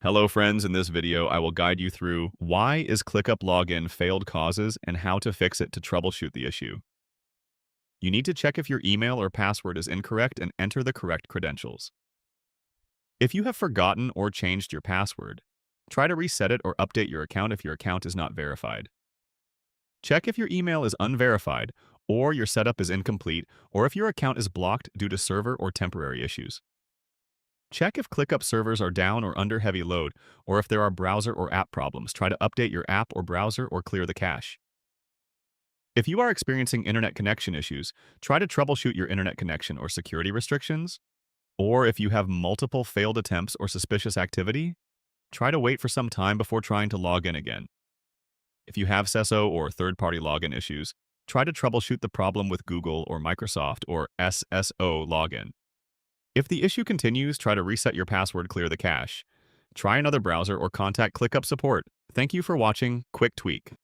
Hello friends, in this video I will guide you through why is ClickUp login failed causes and how to fix it to troubleshoot the issue. You need to check if your email or password is incorrect and enter the correct credentials. If you have forgotten or changed your password, try to reset it or update your account if your account is not verified. Check if your email is unverified or your setup is incomplete or if your account is blocked due to server or temporary issues. Check if ClickUp servers are down or under heavy load, or if there are browser or app problems. Try to update your app or browser or clear the cache. If you are experiencing internet connection issues, try to troubleshoot your internet connection or security restrictions. Or if you have multiple failed attempts or suspicious activity, try to wait for some time before trying to log in again. If you have SESO or third-party login issues, try to troubleshoot the problem with Google or Microsoft or SSO login. If the issue continues, try to reset your password, clear the cache. Try another browser or contact ClickUp support. Thank you for watching Quick Tweak.